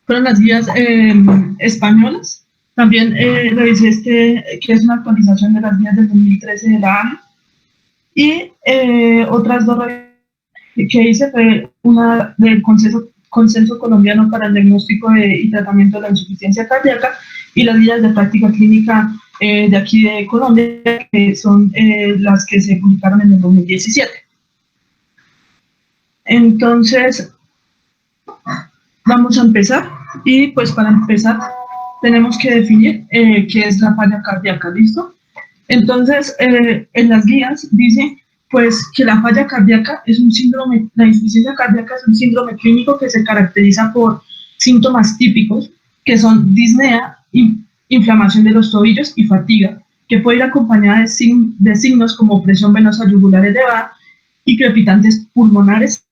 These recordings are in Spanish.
fueron las guías españolas. También revisé que es una actualización de las guías del 2013 de la ANE. Y otras dos que hice fue una del Consenso Colombiano para el Diagnóstico y Tratamiento de la Insuficiencia Cardíaca y las guías de práctica clínica de aquí de Colombia, que son las que se publicaron en el 2017. Entonces, vamos a empezar. Y pues para empezar, tenemos que definir qué es la falla cardíaca, ¿listo? Entonces, en las guías dice pues que la falla cardíaca es un síndrome, la insuficiencia cardíaca es un síndrome clínico que se caracteriza por síntomas típicos que son disnea, inflamación de los tobillos y fatiga, que puede ir acompañada de signos como presión venosa yugular elevada y crepitantes pulmonares.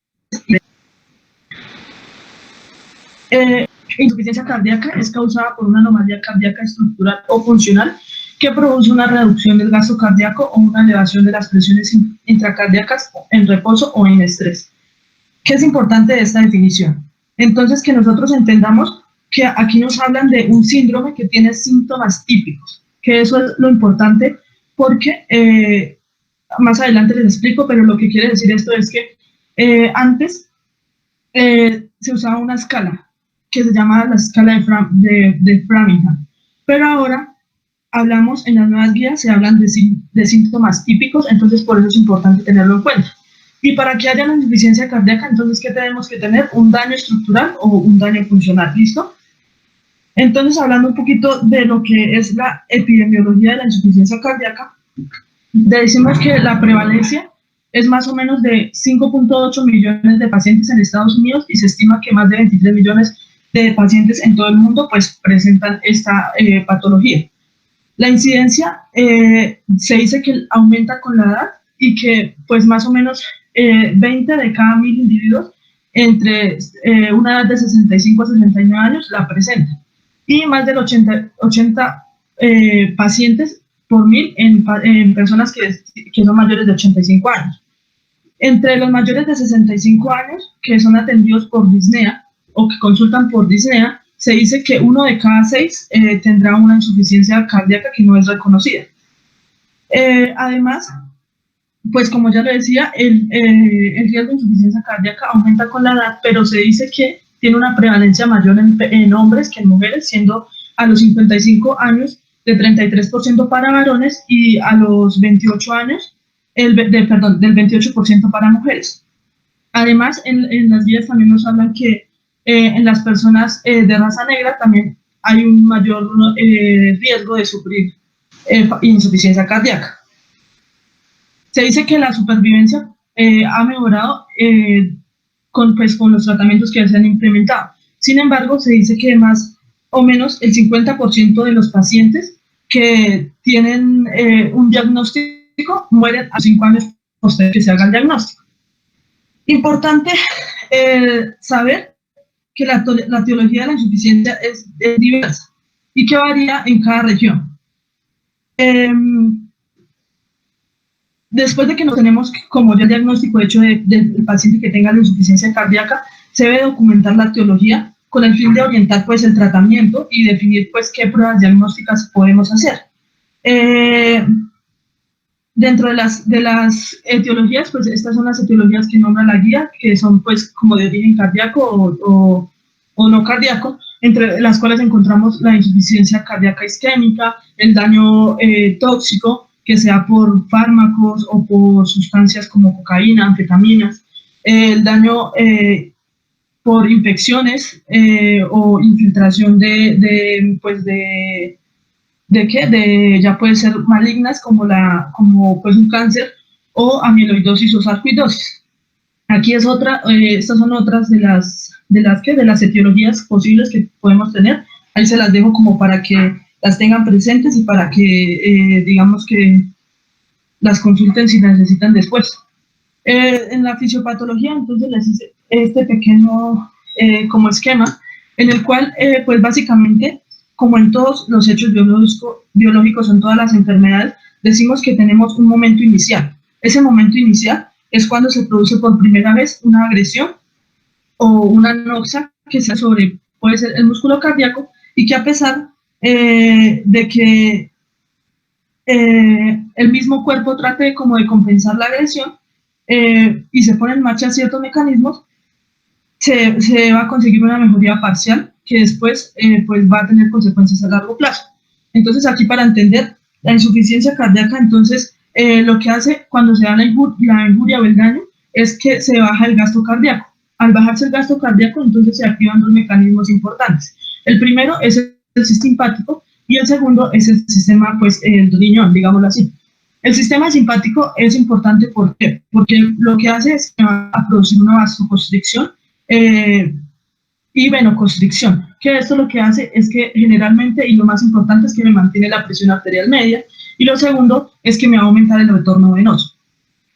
Insuficiencia cardíaca es causada por una anomalía cardíaca estructural o funcional que produce una reducción del gasto cardíaco o una elevación de las presiones intracardíacas en reposo o en estrés. ¿Qué es importante de esta definición? Entonces, que nosotros entendamos que aquí nos hablan de un síndrome que tiene síntomas típicos, que eso es lo importante porque más adelante les explico, pero lo que quiere decir esto es que antes se usaba una escala que se llama la escala de Framingham, pero ahora hablamos en las nuevas guías, se hablan de síntomas típicos, entonces por eso es importante tenerlo en cuenta. Y para que haya una insuficiencia cardíaca, entonces, ¿qué tenemos que tener? Un daño estructural o un daño funcional, ¿listo? Entonces, hablando un poquito de lo que es la epidemiología de la insuficiencia cardíaca, decimos que la prevalencia es más o menos de 5.8 millones de pacientes en Estados Unidos y se estima que más de 23 millones de pacientes en todo el mundo pues presentan esta patología. La incidencia se dice que aumenta con la edad y que pues más o menos 20 de cada 1000 individuos entre una edad de 65 a 69 años la presentan y más del 80 pacientes por 1000 en personas que son mayores de 85 años. Entre los mayores de 65 años que son atendidos por disnea o que consultan por disnea, se dice que 1 de cada 6 tendrá una insuficiencia cardíaca que no es reconocida. Además, pues como ya lo decía, el riesgo de insuficiencia cardíaca aumenta con la edad, pero se dice que tiene una prevalencia mayor en hombres que en mujeres, siendo a los 55 años de 33% para varones y a los 28 años del 28% para mujeres. Además, en las guías también nos hablan que en las personas de raza negra también hay un mayor riesgo de sufrir insuficiencia cardíaca. Se dice que la supervivencia ha mejorado con los tratamientos que se han implementado. Sin embargo, se dice que más o menos el 50% de los pacientes que tienen un diagnóstico mueren a 5 años posterior que se haga el diagnóstico. Importante saber que la etiología de la insuficiencia es diversa y que varía en cada región. Después de que nos tenemos como ya el diagnóstico hecho del paciente que tenga la insuficiencia cardíaca, se debe documentar la etiología con el fin de orientar pues el tratamiento y definir pues qué pruebas diagnósticas podemos hacer. Dentro de las etiologías, pues estas son las etiologías que nombra la guía, que son pues como de origen cardíaco o no cardíaco, entre las cuales encontramos la insuficiencia cardíaca isquémica, el daño tóxico, que sea por fármacos o por sustancias como cocaína, anfetaminas, el daño por infecciones o infiltración ya puede ser malignas como pues un cáncer o amiloidosis o sarcoidosis. Aquí es estas son otras de las etiologías posibles que podemos tener. Ahí se las dejo como para que las tengan presentes y para que digamos que las consulten si necesitan después. En la fisiopatología, entonces les hice este pequeño como esquema en el cual pues básicamente, como en todos los hechos biológicos, en todas las enfermedades, decimos que tenemos un momento inicial. Ese momento inicial es cuando se produce por primera vez una agresión o una anoxia que sea puede ser el músculo cardíaco, y que a pesar de que el mismo cuerpo trate como de compensar la agresión y se ponen en marcha ciertos mecanismos, se va a conseguir una mejoría parcial que después pues va a tener consecuencias a largo plazo. Entonces aquí, para entender la insuficiencia cardíaca, entonces lo que hace cuando se da la injuria o el daño es que se baja el gasto cardíaco. Al bajarse el gasto cardíaco, entonces se activan dos mecanismos importantes. El primero es el sistema simpático y el segundo es el sistema, pues, el riñón, digámoslo así. El sistema simpático es importante, ¿por qué? Porque lo que hace es que va a producir una vasoconstricción y venoconstricción, que esto lo que hace es que generalmente, y lo más importante, es que me mantiene la presión arterial media, y lo segundo es que me va a aumentar el retorno venoso.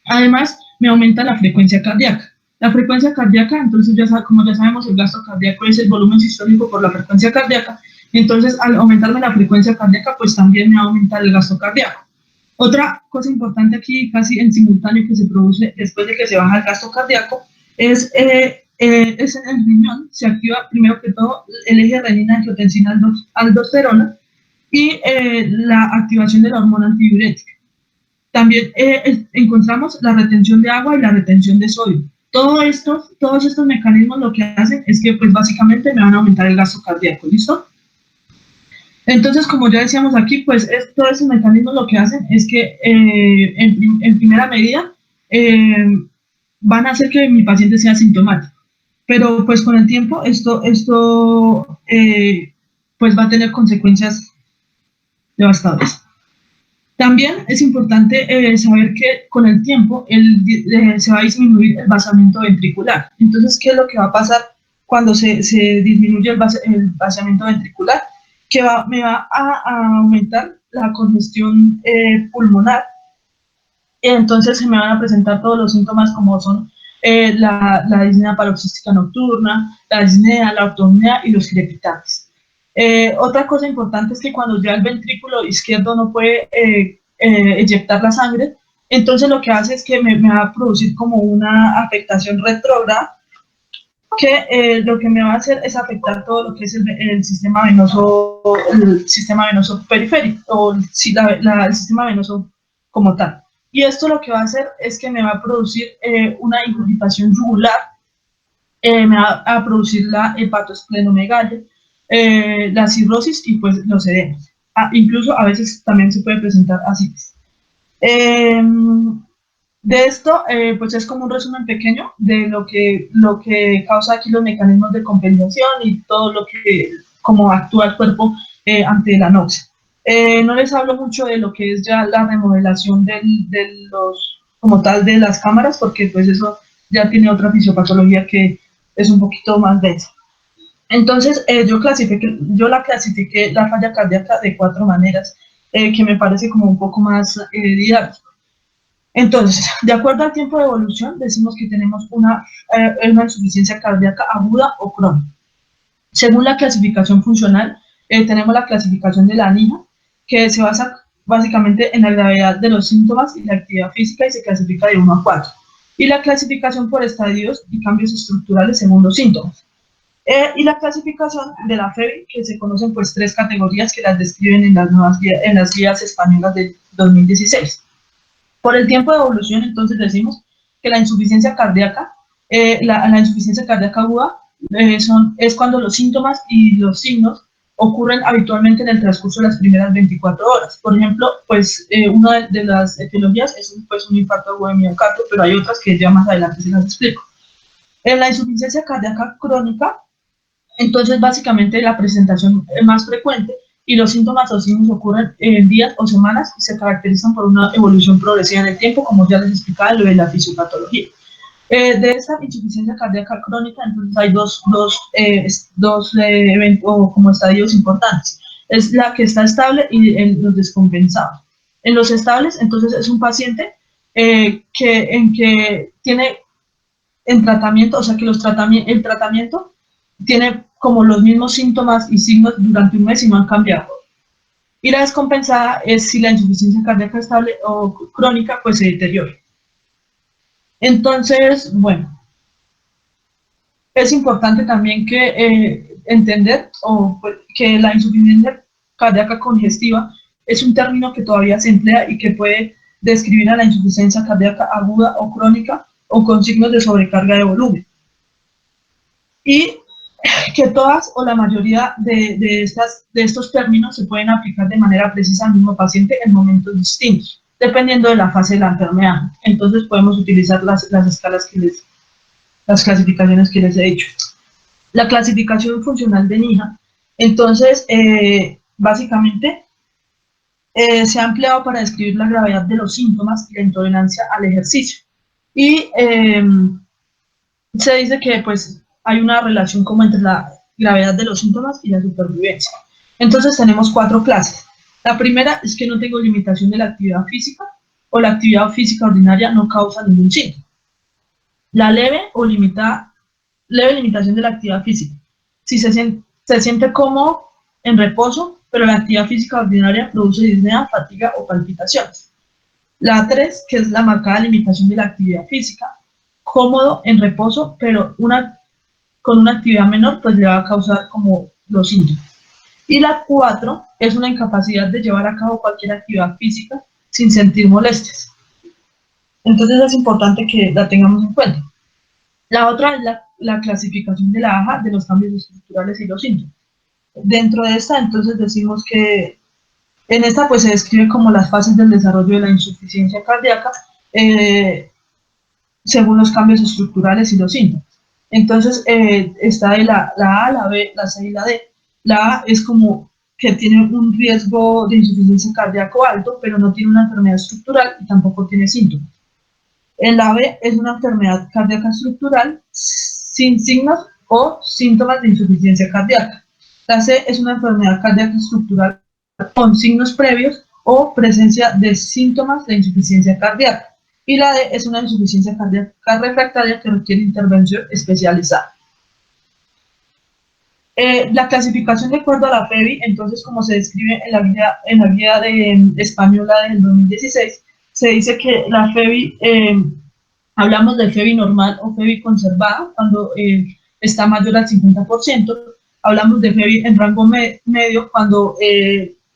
Además, me aumenta la frecuencia cardíaca. La frecuencia cardíaca, entonces, como ya sabemos, el gasto cardíaco es el volumen sistólico por la frecuencia cardíaca. Entonces, al aumentarme la frecuencia cardíaca, pues también me va a aumentar el gasto cardíaco. Otra cosa importante aquí, casi en simultáneo, que se produce después de que se baja el gasto cardíaco, es en el riñón. Se activa primero que todo el eje renina-angiotensina-aldosterona y la activación de la hormona antidiurética. También encontramos la retención de agua y la retención de sodio. Todos estos mecanismos lo que hacen es que, pues, básicamente me van a aumentar el gasto cardíaco. ¿Listo? Entonces, como ya decíamos aquí, pues todos estos mecanismos lo que hacen es que en primera medida van a hacer que mi paciente sea asintomático, pero pues con el tiempo esto pues va a tener consecuencias devastadoras. También es importante saber que con el tiempo se va a disminuir el vaciamiento ventricular. Entonces, ¿qué es lo que va a pasar cuando se disminuye el vaciamiento ventricular? Que me va a aumentar la congestión pulmonar. Entonces se me van a presentar todos los síntomas, como son la disnea paroxística nocturna, la disnea, la ortopnea y los crepitantes. Otra cosa importante es que cuando ya el ventrículo izquierdo no puede eyectar la sangre, entonces lo que hace es que me va a producir como una afectación retrógrada, que lo que me va a hacer es afectar todo lo que es el sistema venoso periférico, o el sistema venoso como tal. Y esto lo que va a hacer es que me va a producir una ingurgitación yugular, me va a producir la hepatoesplenomegalia, la cirrosis y pues los edemas. Incluso a veces también se puede presentar ascitis. De esto, pues es como un resumen pequeño de lo que causa aquí los mecanismos de compensación y todo lo que, cómo actúa el cuerpo ante la anoxia. No les hablo mucho de lo que es ya la remodelación como tal de las cámaras, porque pues eso ya tiene otra fisiopatología que es un poquito más densa. Entonces, yo la clasifiqué la falla cardíaca de 4 maneras, que me parece como un poco más didáctico. Entonces, de acuerdo al tiempo de evolución, decimos que tenemos una insuficiencia cardíaca aguda o crónica. Según la clasificación funcional, tenemos la clasificación de la NIHA, que se basa básicamente en la gravedad de los síntomas y la actividad física, y se clasifica de 1 a 4. Y la clasificación por estadios y cambios estructurales según los síntomas. Y la clasificación de la FEBI, que se conocen pues 3 categorías que las describen en las guías españolas de 2016. Por el tiempo de evolución, entonces decimos que la insuficiencia cardíaca, la insuficiencia cardíaca aguda, es cuando los síntomas y los signos ocurren habitualmente en el transcurso de las primeras 24 horas. Por ejemplo, pues una de las etiologías es un infarto agudo de miocardio, pero hay otras que ya más adelante se las explico. En la insuficiencia cardíaca crónica, entonces básicamente la presentación es más frecuente y los síntomas o signos ocurren en días o semanas y se caracterizan por una evolución progresiva en el tiempo, como ya les explicaba lo de la fisiopatología. De esta insuficiencia cardíaca crónica, entonces hay dos eventos como estadios importantes. Es la que está estable y los descompensados. En los estables, entonces es un paciente que tiene en tratamiento, o sea que el tratamiento tiene como los mismos síntomas y signos durante un mes y no han cambiado. Y la descompensada es si la insuficiencia cardíaca estable o crónica pues se deteriora. Entonces, bueno, es importante también que entender que la insuficiencia cardíaca congestiva es un término que todavía se emplea y que puede describir a la insuficiencia cardíaca aguda o crónica o con signos de sobrecarga de volumen. Y que todas o la mayoría de estos términos se pueden aplicar de manera precisa al mismo paciente en momentos distintos, dependiendo de la fase de la enfermedad. Entonces podemos utilizar las escalas las clasificaciones que les he dicho. La clasificación funcional de NIHA, entonces, básicamente, se ha empleado para describir la gravedad de los síntomas y la intolerancia al ejercicio. Y se dice que pues hay una relación como entre la gravedad de los síntomas y la supervivencia. Entonces tenemos 4 clases. La primera es que no tengo limitación de la actividad física o la actividad física ordinaria no causa ningún síntoma. La leve limitación de la actividad física. Si se siente cómodo en reposo, pero la actividad física ordinaria produce disnea, fatiga o palpitaciones. La 3, que es la marcada limitación de la actividad física, cómodo en reposo, pero con una actividad menor, pues le va a causar como los síntomas. Y la 4 es una incapacidad de llevar a cabo cualquier actividad física sin sentir molestias. Entonces es importante que la tengamos en cuenta. La otra es la clasificación de la AJA de los cambios estructurales y los síntomas. Dentro de esta, entonces decimos que en esta pues se describe como las fases del desarrollo de la insuficiencia cardíaca según los cambios estructurales y los síntomas. Entonces está de la A, la B, la C y la D. La A es como que tiene un riesgo de insuficiencia cardíaca alto, pero no tiene una enfermedad estructural y tampoco tiene síntomas. En la B es una enfermedad cardíaca estructural sin signos o síntomas de insuficiencia cardíaca. La C es una enfermedad cardíaca estructural con signos previos o presencia de síntomas de insuficiencia cardíaca. Y la D es una insuficiencia cardíaca refractaria que requiere intervención especializada. La clasificación de acuerdo a la FEBI, entonces como se describe en la guía española del 2016, se dice que la FEBI, hablamos de FEBI normal o FEBI conservada, cuando está mayor al 50%, hablamos de FEBI en rango medio, cuando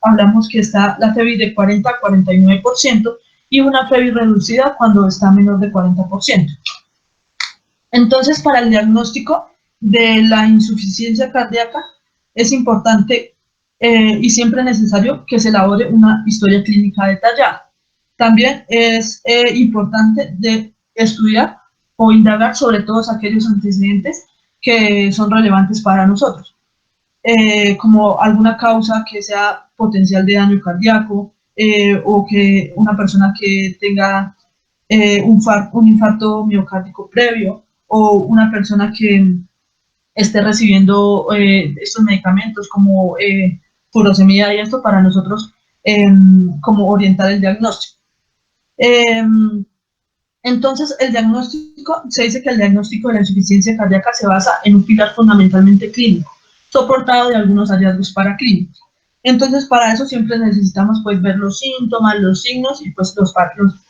hablamos que está la FEBI de 40 a 49%, y una FEBI reducida cuando está menor de 40%. Entonces, para el diagnóstico de la insuficiencia cardíaca, es importante y siempre necesario que se elabore una historia clínica detallada. También es importante de estudiar o indagar sobre todos aquellos antecedentes que son relevantes para nosotros, como alguna causa que sea potencial de daño cardíaco o que una persona que tenga un infarto miocárdico previo o una persona que esté recibiendo estos medicamentos como furosemida y esto para nosotros como orientar el diagnóstico. Entonces, el diagnóstico, se dice que el diagnóstico de la insuficiencia cardíaca se basa en un pilar fundamentalmente clínico, soportado de algunos hallazgos paraclínicos. Entonces, para eso siempre necesitamos pues ver los síntomas, los signos y pues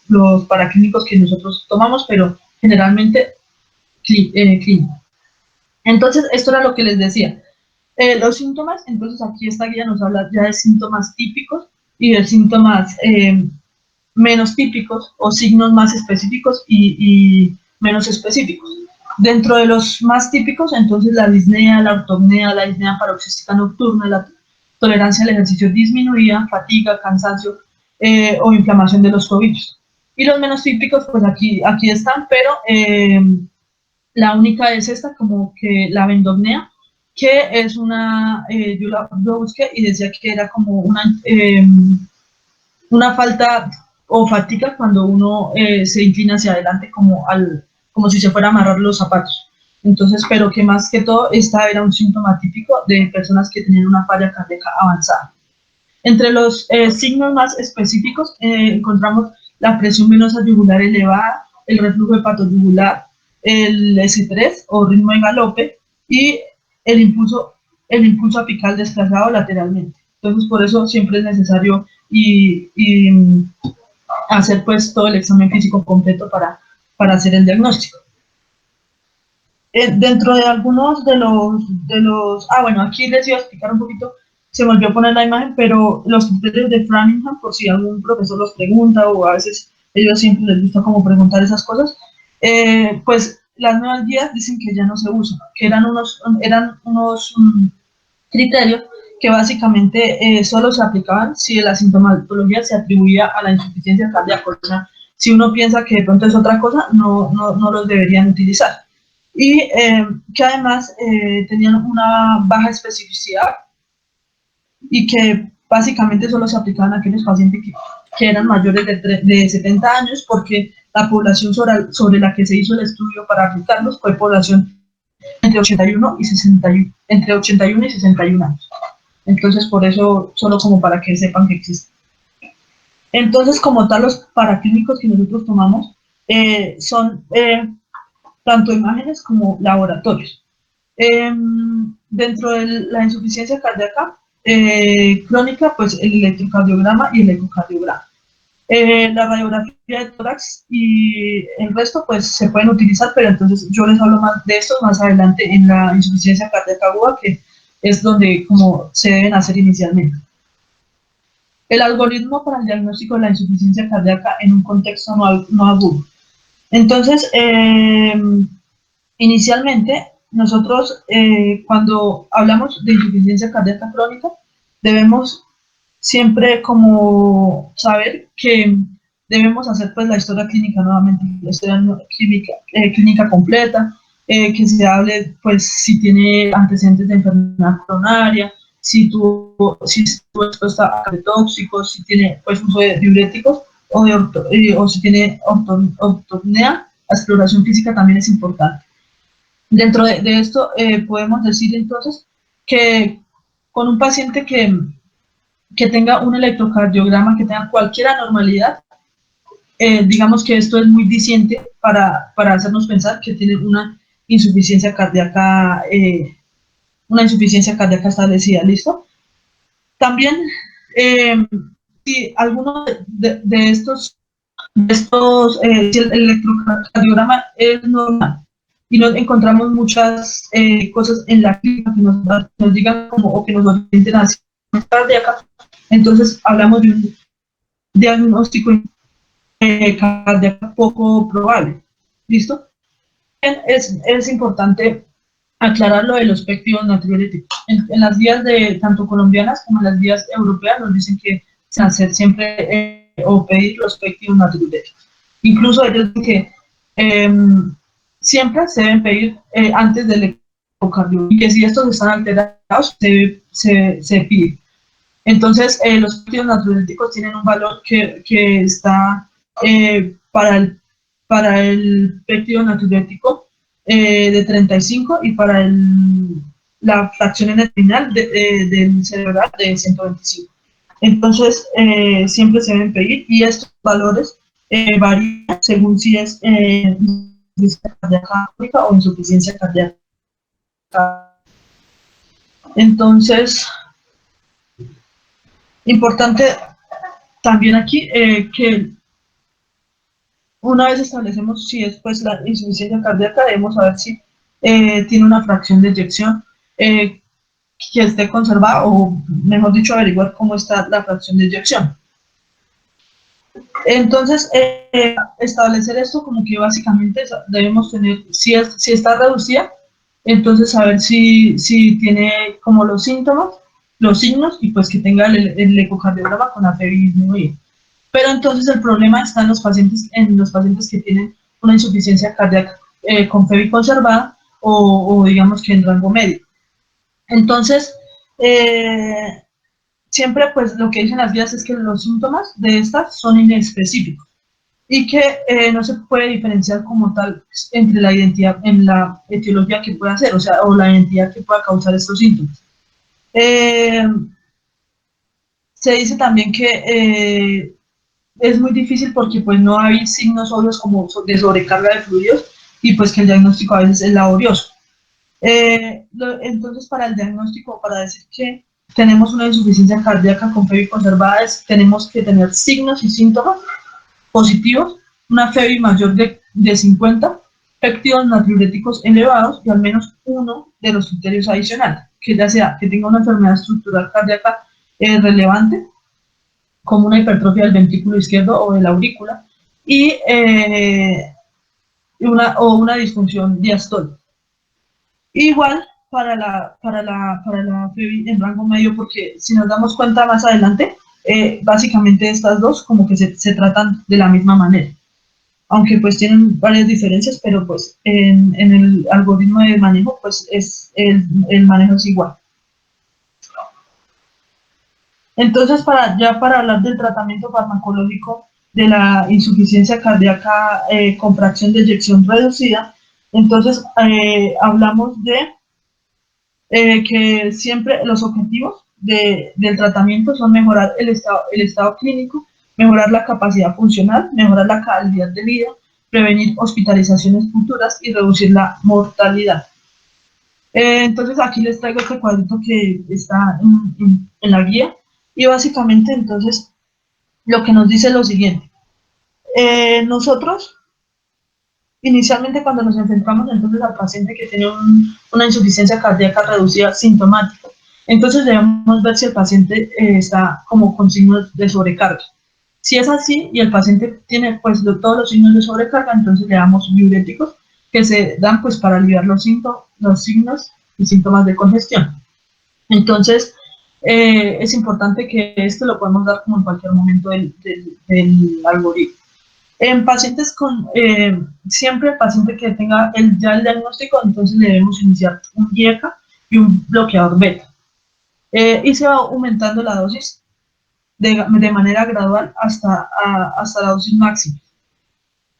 los paraclínicos que nosotros tomamos, pero generalmente clínicos. Entonces, esto era lo que les decía. Los síntomas, entonces aquí esta guía nos habla ya de síntomas típicos y de síntomas menos típicos o signos más específicos y menos específicos. Dentro de los más típicos, entonces la disnea, la ortopnea, la disnea paroxística nocturna, la tolerancia al ejercicio disminuida, fatiga, cansancio o inflamación de los tobillos. Y los menos típicos, pues aquí están, pero la única es esta, como que la vendopnea, que es una, yo lo busqué y decía que era como una falta o fatiga cuando uno se inclina hacia adelante como si se fuera a amarrar los zapatos. Entonces, pero que más que todo, esta era un síntoma típico de personas que tenían una falla cardíaca avanzada. Entre los signos más específicos encontramos la presión venosa yugular elevada, el reflujo hepatoyugular, el S3 o ritmo de galope y el impulso apical desplazado lateralmente. Entonces, por eso siempre es necesario hacer pues todo el examen físico completo para hacer el diagnóstico. Dentro de algunos bueno, aquí les iba a explicar un poquito, se volvió a poner la imagen, pero los criterios de Framingham, por si algún profesor los pregunta, o a veces ellos siempre les gusta como preguntar esas cosas, pues las nuevas guías dicen que ya no se usan, que eran unos criterios que básicamente solo se aplicaban si la sintomatología se atribuía a la insuficiencia cardíaca. O sea, si uno piensa que de pronto es otra cosa, no los deberían utilizar. Y que además tenían una baja especificidad y que básicamente solo se aplicaban a aquellos pacientes que eran mayores de 70 años, porque la población sobre la que se hizo el estudio para aplicarlos fue población entre 81 y 61, entre 81 y 61 años. Entonces, por eso, solo como para que sepan que existe. Entonces, como tal, los paraclínicos que nosotros tomamos son tanto imágenes como laboratorios. Dentro de la insuficiencia cardíaca crónica, pues el electrocardiograma y el ecocardiograma. La radiografía de tórax y el resto, pues se pueden utilizar, pero entonces yo les hablo más de esto más adelante en la insuficiencia cardíaca aguda, que es donde como se deben hacer inicialmente. El algoritmo para el diagnóstico de la insuficiencia cardíaca en un contexto no agudo. Entonces, inicialmente, nosotros cuando hablamos de insuficiencia cardíaca crónica, debemos siempre como saber que debemos hacer pues la historia clínica nuevamente, la historia clínica completa, que se hable pues si tiene antecedentes de enfermedad coronaria, si estuvo expuesta a tóxicos, si tiene pues uso de diuréticos o si tiene ortopnea. La exploración física también es importante. Dentro de esto podemos decir entonces que con un paciente que tenga un electrocardiograma, que tenga cualquier anormalidad, digamos que esto es muy diciente para hacernos pensar que tiene una insuficiencia cardíaca establecida, ¿listo? También, si alguno de estos, si el electrocardiograma es normal y no encontramos muchas cosas en la clínica que nos digan como, o que nos orienten hacia cardíaca, entonces hablamos de un diagnóstico cardíaco poco probable. ¿Listo? Es importante aclarar lo de los péptidos natriuréticos. En las guías de tanto colombianas como en las guías europeas nos dicen que se hacer siempre o pedir los péptidos natriuréticos. Incluso ellos dicen que siempre se deben pedir antes del ecocardiograma, y que si estos están alterados se pide. Entonces, los péptidos natriuréticos tienen un valor que está para el péptido natriurético de 35 y para la fracción endotelial del cerebral de 125. Entonces, siempre se deben pedir, y estos valores varían según si es insuficiencia cardíaca crónica o insuficiencia cardíaca. Entonces, importante también aquí que una vez establecemos si es pues la insuficiencia cardíaca, debemos saber si tiene una fracción de eyección que esté conservada, o mejor dicho, averiguar cómo está la fracción de eyección. Entonces, establecer esto como que básicamente debemos tener, si está reducida, entonces saber si tiene como los síntomas, los signos, y pues que tenga el ecocardiograma con la FEBI disminuida. Pero entonces el problema está en los pacientes que tienen una insuficiencia cardíaca con FEBI conservada o digamos que en rango medio. Entonces, siempre pues lo que dicen las guías es que los síntomas de estas son inespecíficos y que no se puede diferenciar como tal entre la identidad, en la etiología que pueda ser, o la identidad que pueda causar estos síntomas. Se dice también que es muy difícil porque pues no hay signos obvios como de sobrecarga de fluidos, y pues que el diagnóstico a veces es laborioso. Entonces, para el diagnóstico, para decir que tenemos una insuficiencia cardíaca con FEBI conservada, tenemos que tener signos y síntomas positivos, una FEBI mayor de 50, péptidos natriuréticos elevados y al menos uno de los criterios adicionales, que ya sea que tenga una enfermedad estructural cardíaca relevante, como una hipertrofia del ventrículo izquierdo o de la aurícula, y una disfunción diastólica. Igual para la FEBI en rango medio, porque si nos damos cuenta más adelante, básicamente estas dos como que se tratan de la misma manera, aunque pues tienen varias diferencias, pero pues en el algoritmo de manejo pues el manejo es igual. Entonces, para hablar del tratamiento farmacológico de la insuficiencia cardíaca con fracción de eyección reducida, entonces hablamos de que siempre los objetivos del tratamiento son mejorar el estado clínico, mejorar la capacidad funcional, mejorar la calidad de vida, prevenir hospitalizaciones futuras y reducir la mortalidad. Entonces aquí les traigo este cuadrito que está en la guía y básicamente entonces lo que nos dice es lo siguiente. Nosotros inicialmente cuando nos enfrentamos entonces al paciente que tiene una insuficiencia cardíaca reducida sintomática, entonces debemos ver si el paciente está como con signos de sobrecarga. Si es así y el paciente tiene pues todos los signos de sobrecarga, entonces le damos diuréticos que se dan pues para aliviar los signos y síntomas de congestión. Entonces es importante que esto lo podemos dar como en cualquier momento del algoritmo. En pacientes siempre el paciente que tenga ya el diagnóstico, entonces le debemos iniciar un IECA y un bloqueador beta. Y se va aumentando la dosis de manera gradual hasta la dosis máxima.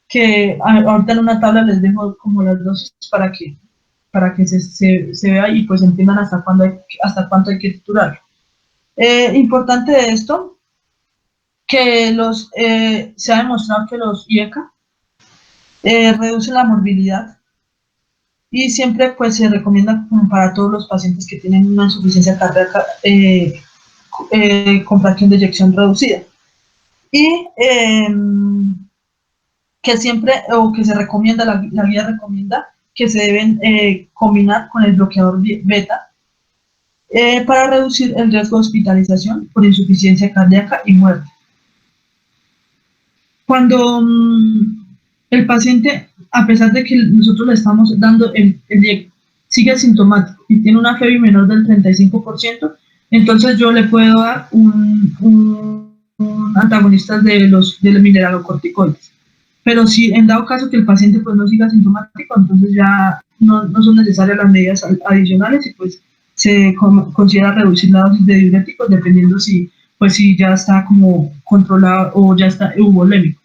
Que ahorita en una tabla les dejo como las dosis para que se vea y pues entiendan hasta cuánto hay que titular. Importante de esto, que se ha demostrado que los IECA reducen la morbilidad y siempre pues se recomienda como para todos los pacientes que tienen una insuficiencia cardíaca con fracción de eyección reducida. Y que siempre, o que se recomienda, la guía recomienda que se deben combinar con el bloqueador beta para reducir el riesgo de hospitalización por insuficiencia cardíaca y muerte. Cuando el paciente, a pesar de que nosotros le estamos dando sigue asintomático y tiene una FEBI menor del 35%, entonces yo le puedo dar un antagonista de los mineralocorticoides. Pero si en dado caso que el paciente pues no siga asintomático, entonces ya no son necesarias las medidas adicionales y pues se considera reducir la dosis de diuréticos dependiendo si ya está como controlado o ya está euvolémico.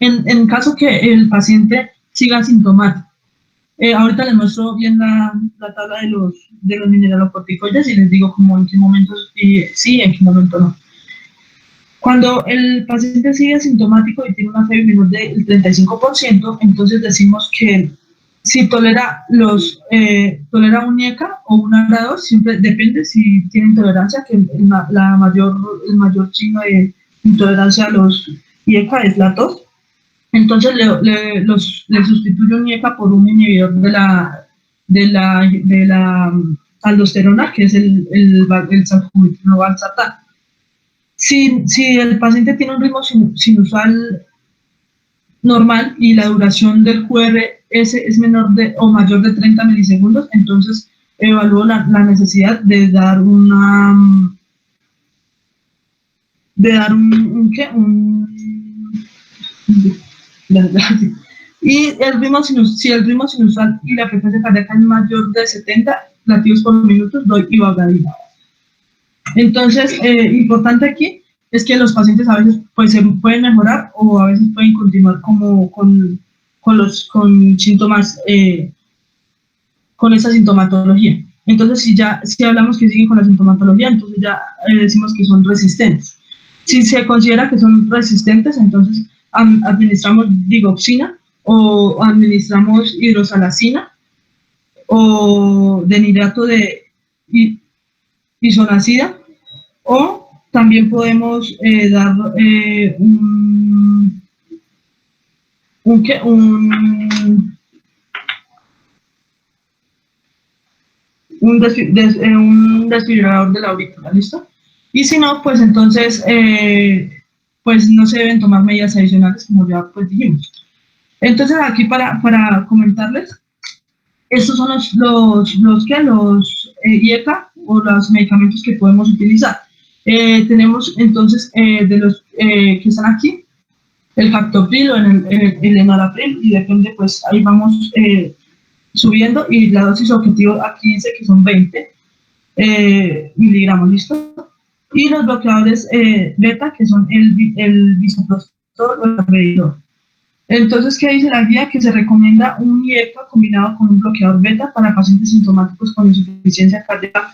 En caso que el paciente siga asintomático, ahorita les muestro bien la tabla de los mineralocorticoides y les digo como en qué momento sí, en qué momento no. Cuando el paciente sigue asintomático y tiene una FEBI menor del 35%, entonces decimos que si tolera un IECA o un ARA2, siempre depende si tiene intolerancia, que el mayor signo de intolerancia a los IECA es la tos. Entonces le sustituye un IECA por un inhibidor de la aldosterona, que es el valsartán. Si el paciente tiene un ritmo sinusal normal y la duración del QRS es menor o mayor de 30 milisegundos, entonces evalúo la necesidad de dar y si el ritmo sinusal y la frecuencia cardíaca es mayor de 70 latidos por minuto, doy ivagadina. Entonces, importante aquí es que los pacientes a veces pues, se pueden mejorar o a veces pueden continuar como con síntomas, con esa sintomatología. Entonces, si hablamos que siguen con la sintomatología, entonces ya decimos que son resistentes. Si se considera que son resistentes, entonces administramos digoxina o administramos hidrosalacina o denidrato de isonacida, o también podemos dar un, ¿qué? Un desfibrilador de la aurícula, ¿listo? Y si no, pues entonces, pues no se deben tomar medidas adicionales, como ya pues dijimos. Entonces, aquí para comentarles, estos son los IECA o los medicamentos que podemos utilizar. Tenemos entonces de los que están aquí, el captopril o el enalapril, y depende, pues ahí vamos subiendo, y la dosis objetivo aquí dice que son 20 miligramos, ¿listo? Y los bloqueadores beta, que son el bisoprostol o el alrededor. Entonces, ¿qué dice la guía? Que se recomienda un IECA combinado con un bloqueador beta para pacientes sintomáticos con insuficiencia cardíaca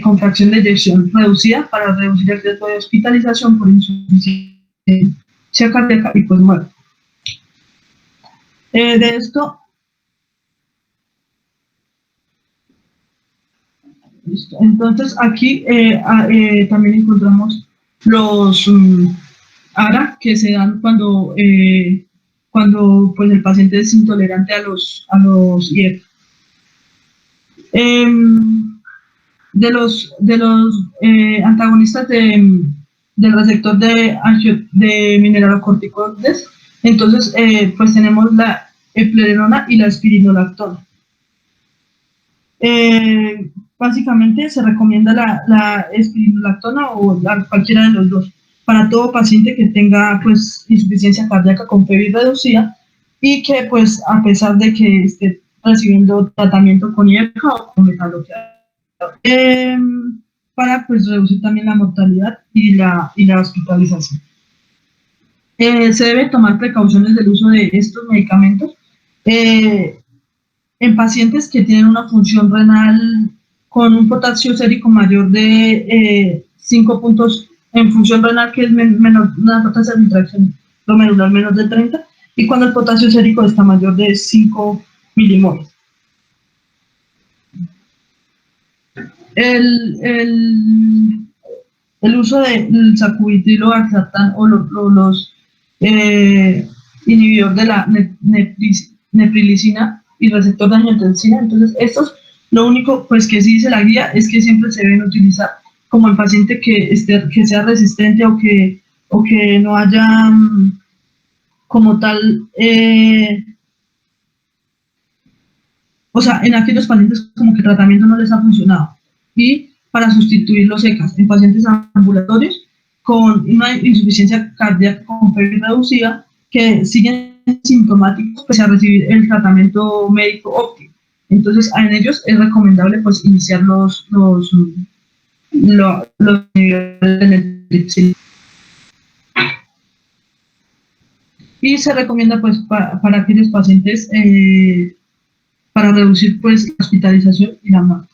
con fracción de eyección reducida para reducir el riesgo de hospitalización por insuficiencia cardíaca y pues muerte. De esto, listo. Entonces, aquí también encontramos los ARA que se dan cuando pues, el paciente es intolerante a los IECA. De los antagonistas del receptor de mineralocorticoides, entonces pues tenemos la eplerenona y la espironolactona. Básicamente se recomienda la espironolactona o cualquiera de los dos para todo paciente que tenga pues insuficiencia cardíaca con PVI reducida y que pues a pesar de que esté recibiendo tratamiento con IECA o con metaloteador. Para pues reducir también la mortalidad y la hospitalización. Se debe tomar precauciones del uso de estos medicamentos en pacientes que tienen una función renal con un potasio sérico mayor de 5 puntos en función renal, que es menor, una tasa de filtración glomerular menor de 30, y cuando el potasio sérico está mayor de 5 milimoles. El uso del sacubitrilo, azactán o los inhibidores de la neprilicina y receptor de angiotensina. Entonces, estos, lo único pues que sí dice la guía es que siempre se deben utilizar como el paciente que sea resistente o que no haya como tal, o sea, en aquellos pacientes como que el tratamiento no les ha funcionado, y para sustituir los ECAs en pacientes ambulatorios con una insuficiencia cardíaca con PVI reducida que siguen sintomáticos pese a recibir el tratamiento médico óptimo. Entonces, en ellos es recomendable pues iniciar los niveles de electricidad. Y se recomienda pues para aquellos pacientes para reducir pues la hospitalización y la muerte.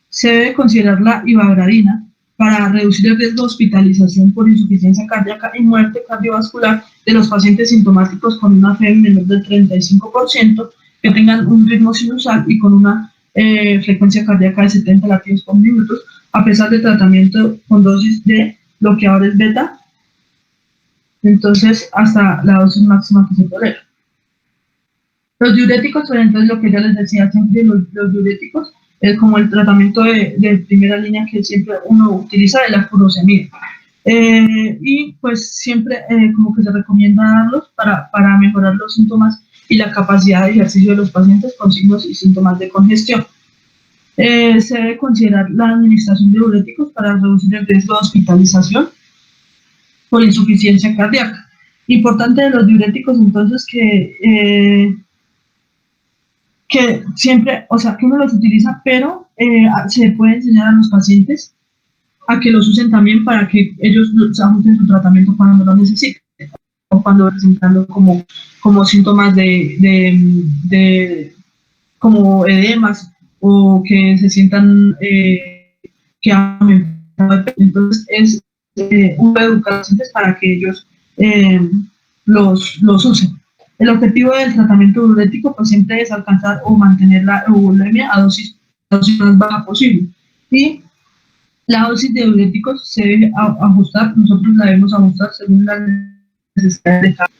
Se debe considerar la ivabradina para reducir el riesgo de hospitalización por insuficiencia cardíaca y muerte cardiovascular de los pacientes sintomáticos con una FM menor del 35%, que tengan un ritmo sinusal y con una frecuencia cardíaca de 70 latidos por minuto, a pesar de tratamiento con dosis de bloqueadores beta, entonces hasta la dosis máxima que se tolera. Los diuréticos, pues entonces lo que ya les decía siempre, los diuréticos, es como el tratamiento de primera línea que siempre uno utiliza, de la furosemida. Y pues siempre como que se recomienda darlos para mejorar los síntomas y la capacidad de ejercicio de los pacientes con signos y síntomas de congestión. Se debe considerar la administración de diuréticos para reducir el riesgo de hospitalización por insuficiencia cardíaca. Importante de los diuréticos entonces que siempre, o sea, que uno los utiliza, pero se puede enseñar a los pacientes a que los usen también para que ellos ajusten su tratamiento cuando lo necesiten, o cuando presentando como síntomas como edemas, o que se sientan que han aumentado. Entonces es uno educar a los pacientes para que ellos los usen. El objetivo del tratamiento diurético pues siempre es alcanzar o mantener la euvolemia a dosis más baja posible. Y la dosis de diuréticos se debe ajustar, nosotros la debemos ajustar según las necesidades de cada.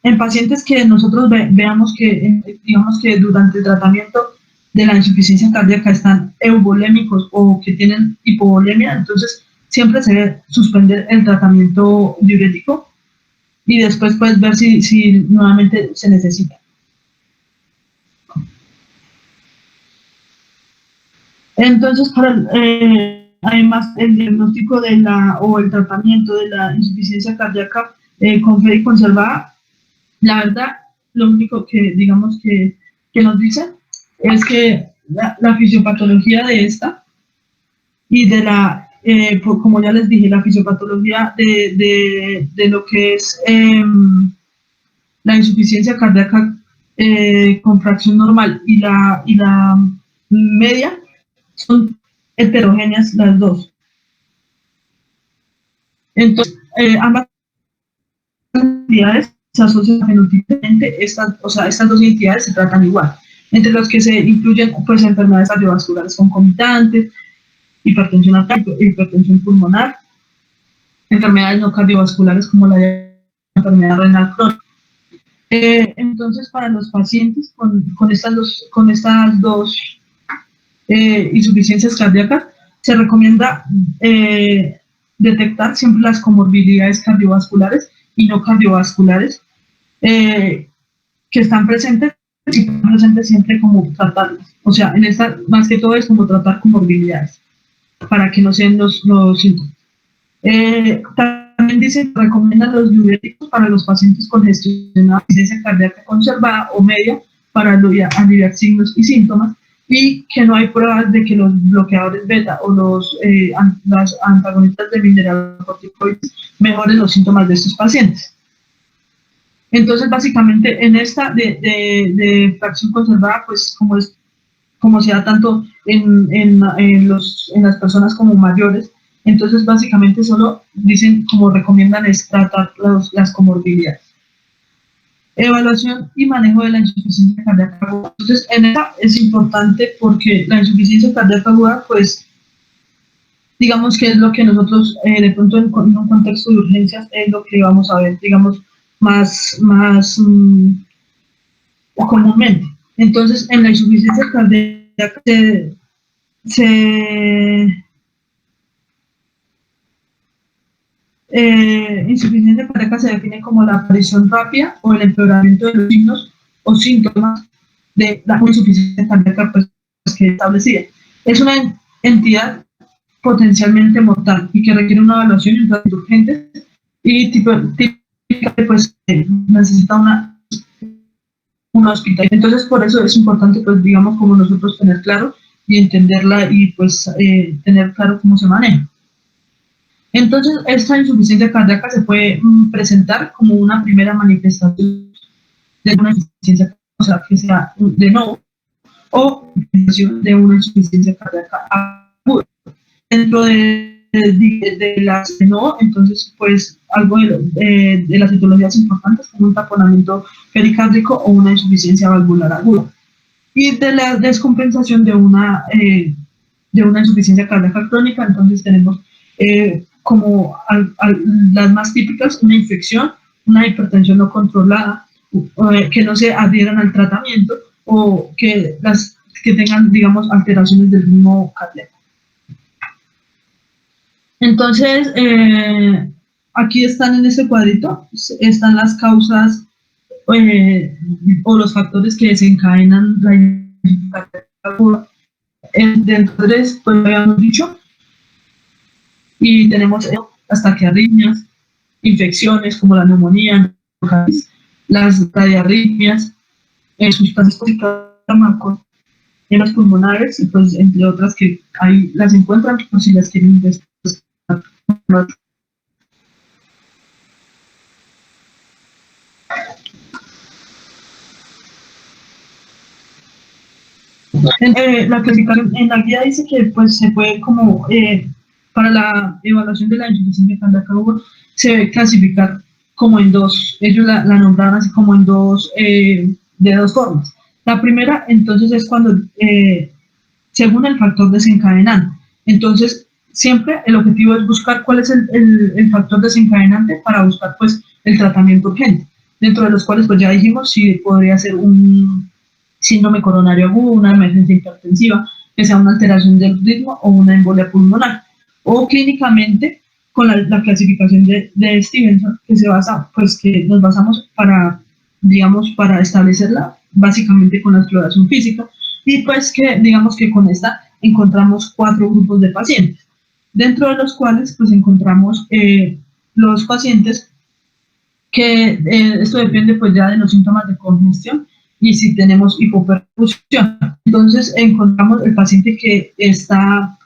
en pacientes que nosotros veamos que, digamos que durante el tratamiento de la insuficiencia cardíaca están euvolémicos o que tienen hipovolemia, entonces siempre se debe suspender el tratamiento diurético y después pues ver si nuevamente se necesita. Entonces, además, el diagnóstico o el tratamiento de la insuficiencia cardíaca con fe y conservada, la verdad, lo único que digamos que nos dicen es que la fisiopatología de esta y de como ya les dije, la fisiopatología de lo que es la insuficiencia cardíaca con fracción normal y la media son heterogéneas las dos. Entonces, ambas entidades se asocian fenotípicamente, estas dos entidades se tratan igual, entre los que se incluyen pues enfermedades cardiovasculares concomitantes, hipertensión arterial, hipertensión pulmonar, enfermedades no cardiovasculares como la enfermedad renal crónica. Entonces, para los pacientes con estas dos insuficiencias cardíacas, se recomienda detectar siempre las comorbilidades cardiovasculares y no cardiovasculares que están presentes siempre como tratarlas. O sea, en esta más que todo es como tratar comorbilidades para que no sean los síntomas. También dice que recomiendan los diuréticos para los pacientes con gestionada insuficiencia cardíaca conservada o media para aliviar signos y síntomas, y que no hay pruebas de que los bloqueadores beta o las antagonistas de mineralocorticoides mejoren los síntomas de estos pacientes. Entonces, básicamente, en esta de fracción conservada, pues como se da tanto en las personas como mayores, entonces básicamente solo dicen, como recomiendan, es tratar las comorbilidades. Evaluación y manejo de la insuficiencia cardíaca aguda. Entonces, en esta es importante porque la insuficiencia cardíaca aguda, pues, digamos que es lo que nosotros, de pronto en un contexto de urgencias, es lo que vamos a ver, digamos, más comúnmente. Entonces, en la insuficiencia cardíaca insuficiencia cardíaca se define como la aparición rápida o el empeoramiento de los signos o síntomas de la insuficiencia cardíaca pues, que establecida. Es una entidad potencialmente mortal y que requiere una evaluación y un tratamiento urgente y típicamente pues, necesita una hospital. Entonces, por eso es importante, pues, digamos, como nosotros tener claro y entenderla y pues tener claro cómo se maneja. Entonces, esta insuficiencia cardíaca se puede presentar como una primera manifestación de una insuficiencia cardíaca, o sea, que sea de nuevo, o de una insuficiencia cardíaca aguda. Dentro de las de nuevo, entonces, pues, algo de las etiologías importantes como un taponamiento pericárdico o una insuficiencia valvular aguda. Y de la descompensación de una insuficiencia cardíaca crónica, entonces tenemos como las más típicas, una infección, una hipertensión no controlada, que no se adhieran al tratamiento o que tengan, digamos, alteraciones del ritmo cardíaco. Entonces, aquí están en este cuadrito, están las causas o los factores que desencadenan la insuficiencia cardíaca aguda. Dentro de esto, pues, habíamos dicho, y tenemos las taquiarritmias, infecciones como la neumonía, las radiarritmias, sustancias tóxicas, edemas pulmonares, y pues entre otras que ahí las encuentran por si las quieren investigar. La clasificación en la guía dice que pues se puede como para la evaluación de la insuficiencia cardíaca aguda se debe clasificar como en dos, ellos la nombraron así como en de dos formas. La primera entonces es cuando según el factor desencadenante, entonces siempre el objetivo es buscar cuál es el factor desencadenante para buscar pues el tratamiento urgente. dentro de los cuales pues ya dijimos si podría ser un síndrome coronario agudo, una emergencia hipertensiva, que sea una alteración del ritmo o una embolia pulmonar. O clínicamente con la clasificación de Stevenson, que se basa, pues que nos basamos para, digamos, para establecerla básicamente con la exploración física, y pues que digamos que con esta encontramos 4 grupos de pacientes, dentro de los cuales pues encontramos los pacientes que esto depende pues ya de los síntomas de congestión y si tenemos hipoperfusión. Entonces encontramos el paciente que está,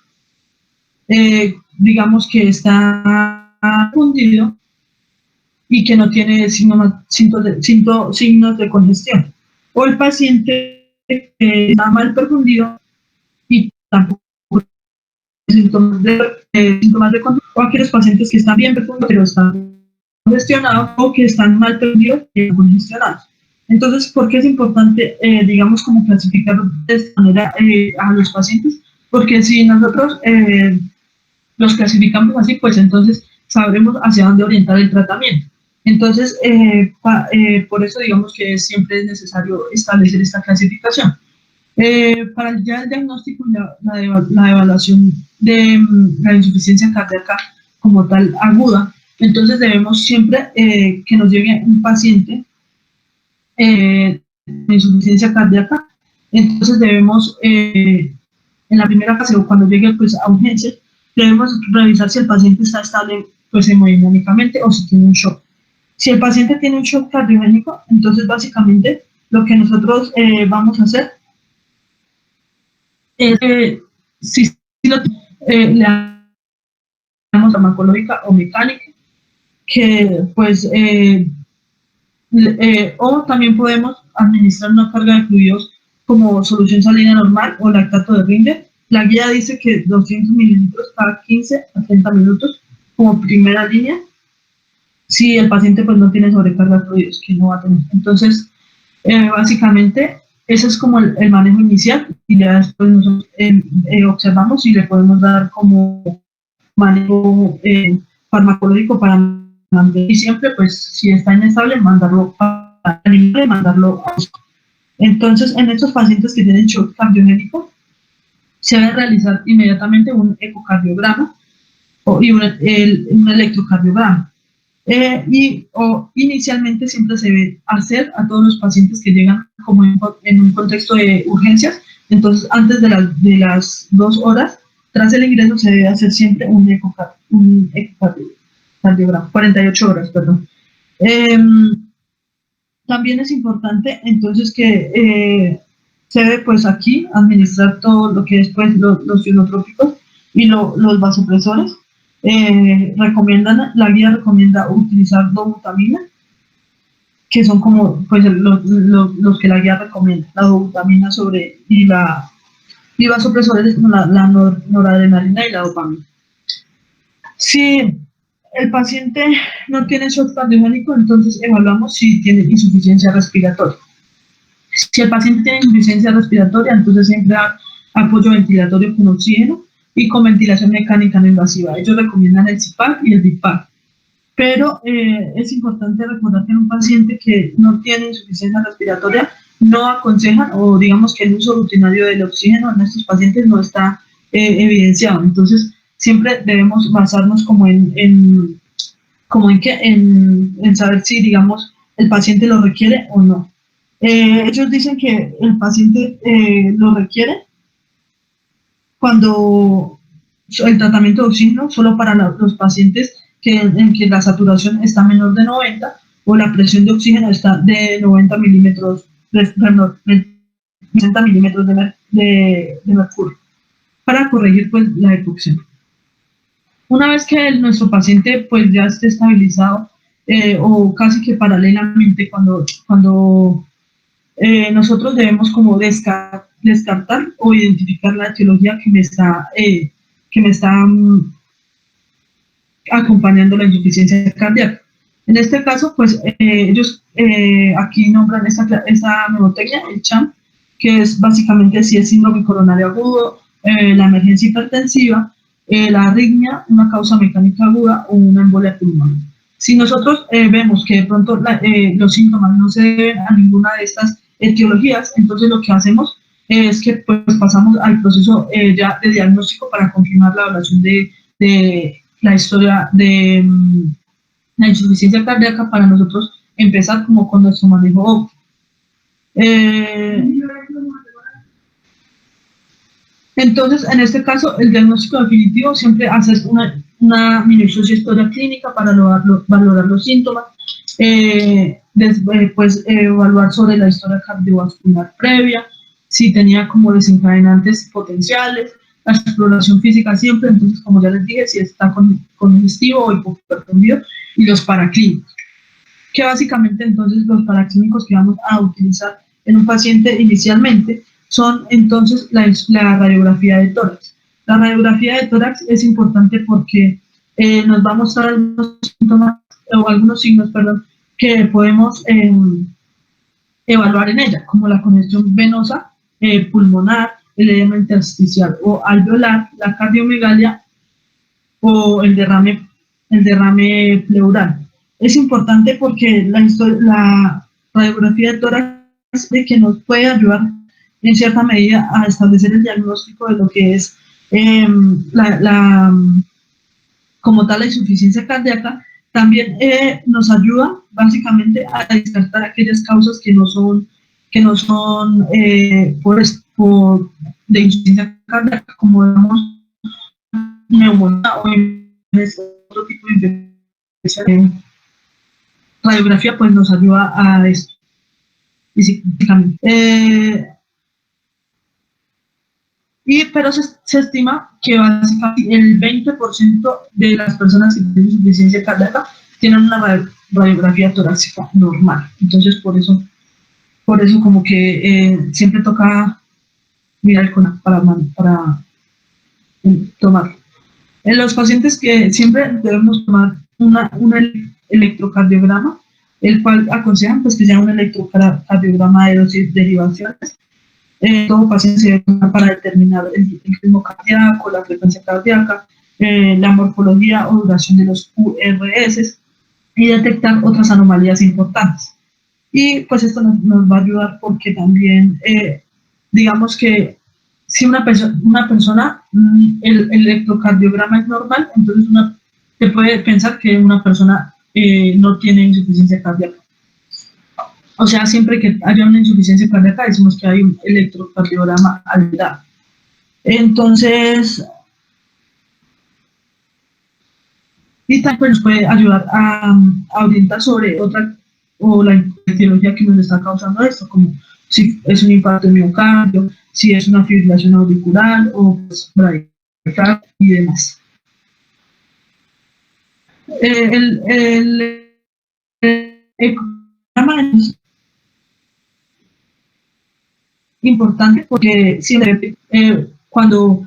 digamos que está confundido y que no tiene signos de congestión. O el paciente que está mal perfundido y tampoco síntomas de congestión. O aquellos pacientes que están bien perfundidos pero están congestionados o que están mal perdidos y congestionados. Entonces, ¿por qué es importante, digamos, como clasificar de esta manera a los pacientes? Porque si nosotros los clasificamos así, pues entonces sabremos hacia dónde orientar el tratamiento. Entonces, por eso digamos que siempre es necesario establecer esta clasificación. Para ya el diagnóstico, la evaluación de la insuficiencia cardíaca como tal aguda, entonces debemos siempre que nos llegue un paciente de insuficiencia cardíaca, entonces debemos, en la primera fase o cuando llegue pues, a urgencias, debemos revisar si el paciente está estable pues, hemodinámicamente o si tiene un shock. Si el paciente tiene un shock cardiogénico, entonces básicamente lo que nosotros vamos a hacer es, si le damos farmacológica o mecánica, que pues, o también podemos administrar una carga de fluidos como solución salina normal o lactato de Rinder. La guía dice que 200 mililitros cada 15 a 30 minutos como primera línea, si el paciente pues no tiene sobrecarga de fluidos, que no va a tener. Entonces, básicamente, ese es como el manejo inicial y ya después nosotros observamos si le podemos dar como manejo farmacológico para mantener, y siempre pues si está inestable mandarlo a mandarlo a... Entonces, en estos pacientes que tienen shock cardiogénico, se debe realizar inmediatamente un ecocardiograma y un electrocardiograma. Inicialmente siempre se debe hacer a todos los pacientes que llegan como en un contexto de urgencias. Entonces, antes de las 2 horas, tras el ingreso, se debe hacer siempre un ecocardiograma, 48 horas, perdón. También es importante, entonces, que se debe, pues, aquí administrar todo lo que es, pues, los ionotrópicos y los vasopresores. La guía recomienda utilizar dobutamina, que son como pues los que la guía recomienda, la dobutamina y vasopresores como la noradrenalina y la dopamina. Si el paciente no tiene shock cardiogénico, entonces evaluamos si tiene insuficiencia respiratoria. Si el paciente tiene insuficiencia respiratoria, entonces siempre da apoyo ventilatorio con oxígeno y con ventilación mecánica no invasiva. Ellos recomiendan el CPAP y el BiPAP. Pero es importante recordar que en un paciente que no tiene insuficiencia respiratoria no aconsejan, o digamos que el uso rutinario del oxígeno en estos pacientes no está evidenciado. Entonces, siempre debemos basarnos como en saber si, digamos, el paciente lo requiere o no. Ellos dicen que el paciente lo requiere cuando el tratamiento de oxígeno solo para los pacientes en que la saturación está menor de 90 o la presión de oxígeno está de 90 milímetros, 60 milímetros de mercurio, para corregir pues la hipoxemia. Una vez que nuestro paciente pues ya esté estabilizado o casi que paralelamente cuando nosotros debemos como descartar o identificar la etiología que me está acompañando la insuficiencia cardíaca. En este caso, pues ellos aquí nombran esa mnemotecnia, el CHAM, que es básicamente si es síndrome coronario agudo, la emergencia hipertensiva, la arritmia, una causa mecánica aguda o una embolia pulmonar. Si nosotros vemos que de pronto los síntomas no se deben a ninguna de estas etiologías, entonces lo que hacemos es que pues, pasamos al proceso ya de diagnóstico para confirmar la evaluación de la historia de la insuficiencia cardíaca para nosotros empezar como con nuestro manejo óptimo. Entonces, en este caso, el diagnóstico definitivo siempre haces una minuciosa historia clínica para valorar los síntomas, después evaluar sobre la historia cardiovascular previa, si tenía como desencadenantes potenciales, la exploración física siempre, entonces, como ya les dije, si está congestivo o hipopertendido, y los paraclínicos, que básicamente entonces los paraclínicos que vamos a utilizar en un paciente inicialmente son entonces la radiografía de tórax. La radiografía de tórax es importante porque nos va a mostrar algunos síntomas o algunos signos, perdón, que podemos evaluar en ella, como la congestión venosa, pulmonar, el edema intersticial o alveolar, la cardiomegalia o el derrame pleural. Es importante porque la radiografía de tórax de que nos puede ayudar en cierta medida a establecer el diagnóstico de lo que es como tal la insuficiencia cardíaca. También nos ayuda básicamente a descartar aquellas causas que no son de insuficiencia cardíaca, como digamos neumonía o otro tipo de infección. Radiografía pues nos ayuda a esto. Pero se estima que básicamente el 20% de las personas que tienen insuficiencia cardíaca tienen una radiografía torácica normal. Entonces, por eso como que siempre toca mirar para tomar. En los pacientes que siempre debemos tomar un electrocardiograma, el cual aconsejan pues, que sea un electrocardiograma de dosis derivaciones. Todo paciente se debe tomar para determinar el ritmo cardíaco, la frecuencia cardíaca, la morfología o duración de los QRS y detectar otras anomalías importantes. Y pues esto nos va a ayudar porque también, digamos que si una persona, el electrocardiograma es normal, entonces uno se puede pensar que una persona no tiene insuficiencia cardíaca. O sea, siempre que haya una insuficiencia cardíaca, decimos que hay un electrocardiograma alterado. Entonces, y también pues, nos puede ayudar a orientar sobre la etiología que nos está causando esto, como si es un infarto de miocardio, si es una fibrilación auricular o pues, bradicardia y demás. El ecograma es importante porque siempre cuando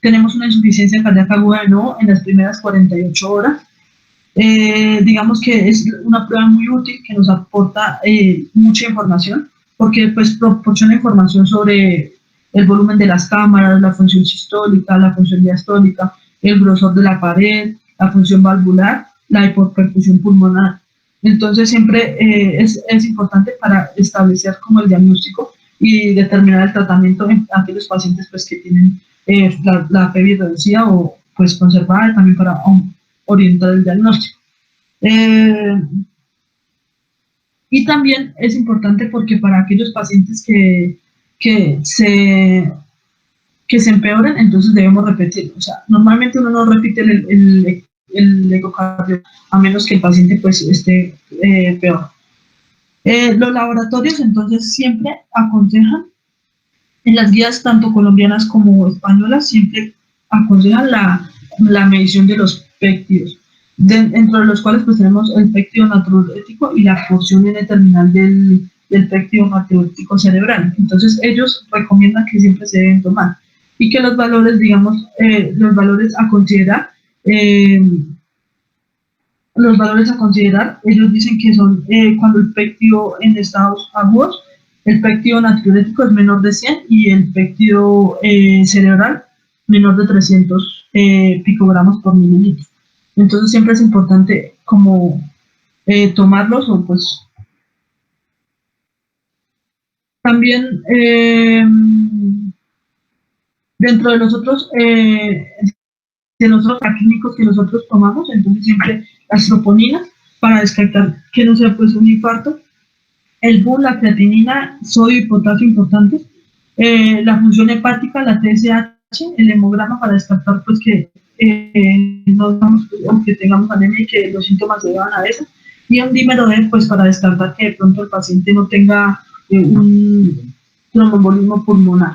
tenemos una insuficiencia cardíaca aguda, ¿no? En las primeras 48 horas, digamos que es una prueba muy útil que nos aporta mucha información porque pues proporciona información sobre el volumen de las cámaras, la función sistólica, la función diastólica, el grosor de la pared, la función valvular, la hipoperfusión pulmonar. Entonces siempre es importante para establecer como el diagnóstico y determinar el tratamiento en aquellos pacientes pues, que tienen la PEVI reducida o pues conservada, también para orientar el diagnóstico. Y también es importante porque para aquellos pacientes que se empeoran, entonces debemos repetir. O sea, normalmente uno no repite el ecocardio a menos que el paciente pues esté peor. Los laboratorios entonces siempre aconsejan, en las guías tanto colombianas como españolas, siempre aconsejan la medición de los péptidos, dentro de los cuales pues tenemos el péptido natriurético y la porción N terminal del péptido natriurético cerebral. Entonces ellos recomiendan que siempre se deben tomar y que los valores, digamos, los valores a considerar, ellos dicen que son cuando el péptido en estados agudos, el péptido natriurético es menor de 100 y el péptido cerebral menor de 300 picogramos por mililitro. Entonces siempre es importante como tomarlos o pues también dentro de los otros químicos que nosotros tomamos, entonces siempre las troponinas para descartar que no sea pues un infarto, el BUN, la creatinina, sodio y potasio importantes, la función hepática, la TSH, el hemograma para descartar pues que no aunque tengamos anemia y que los síntomas se deban a eso, y un dímero D pues para descartar que de pronto el paciente no tenga un tromboembolismo pulmonar.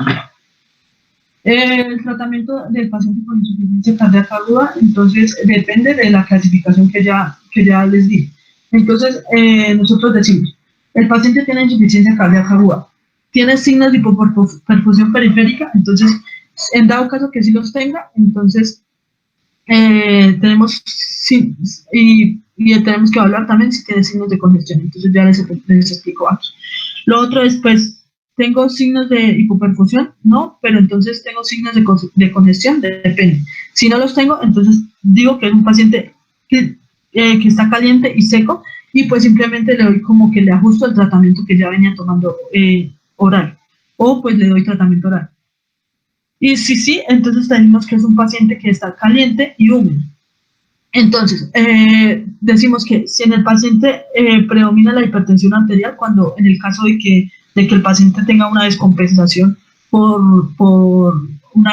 El tratamiento del paciente con insuficiencia cardíaca aguda, entonces depende de la clasificación que ya les di. Entonces, nosotros decimos, el paciente tiene insuficiencia cardíaca aguda, tiene signos de hipoperfusión periférica, entonces, en dado caso que sí los tenga, entonces tenemos tenemos que evaluar también si tiene signos de congestión, entonces ya les explico aquí. Lo otro es, pues, ¿tengo signos de hipoperfusión? No, pero entonces tengo signos de congestión, depende. Si no los tengo, entonces digo que es un paciente que está caliente y seco, y pues simplemente le doy como que le ajusto el tratamiento que ya venía tomando oral, o pues le doy tratamiento oral. Y si sí, entonces tenemos que es un paciente que está caliente y húmedo. Entonces, decimos que si en el paciente predomina la hipertensión arterial, cuando en el caso de que el paciente tenga una descompensación por una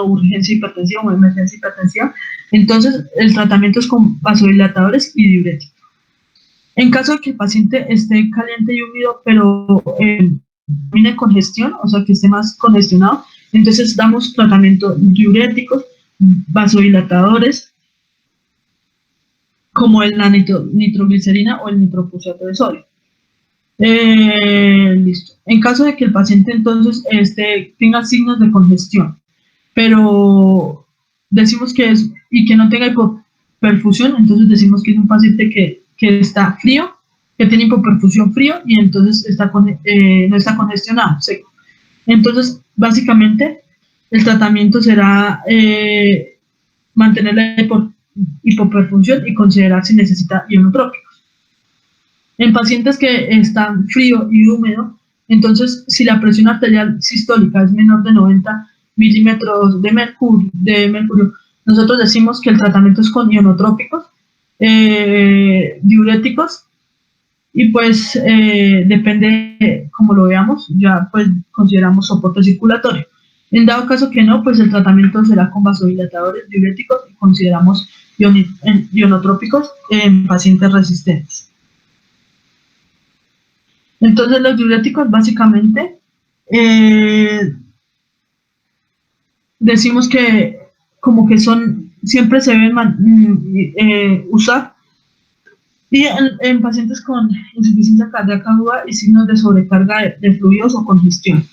urgencia hipertensiva o emergencia hipertensiva, entonces el tratamiento es con vasodilatadores y diuréticos. En caso de que el paciente esté caliente y húmedo, pero tiene congestión, o sea que esté más congestionado, entonces damos tratamiento diuréticos, vasodilatadores, como la nitroglicerina o el nitroprusiato de sodio. Listo. En caso de que el paciente entonces tenga signos de congestión, pero decimos que es, y que no tenga hipoperfusión, entonces decimos que es un paciente que está frío, que tiene hipoperfusión frío, y entonces no está congestionado, seco. Entonces, básicamente, el tratamiento será mantener la hipoperfusión y considerar si necesita ionotrópicos. En pacientes que están frío y húmedo, entonces si la presión arterial sistólica es menor de 90 milímetros de mercurio, nosotros decimos que el tratamiento es con ionotrópicos, diuréticos, y pues depende como lo veamos, ya pues consideramos soporte circulatorio. En dado caso que no, pues el tratamiento será con vasodilatadores, diuréticos, y consideramos ionotrópicos en pacientes resistentes. Entonces los diuréticos básicamente decimos que como que siempre se deben usar, y en pacientes con insuficiencia cardíaca aguda y signos de sobrecarga de fluidos o congestión.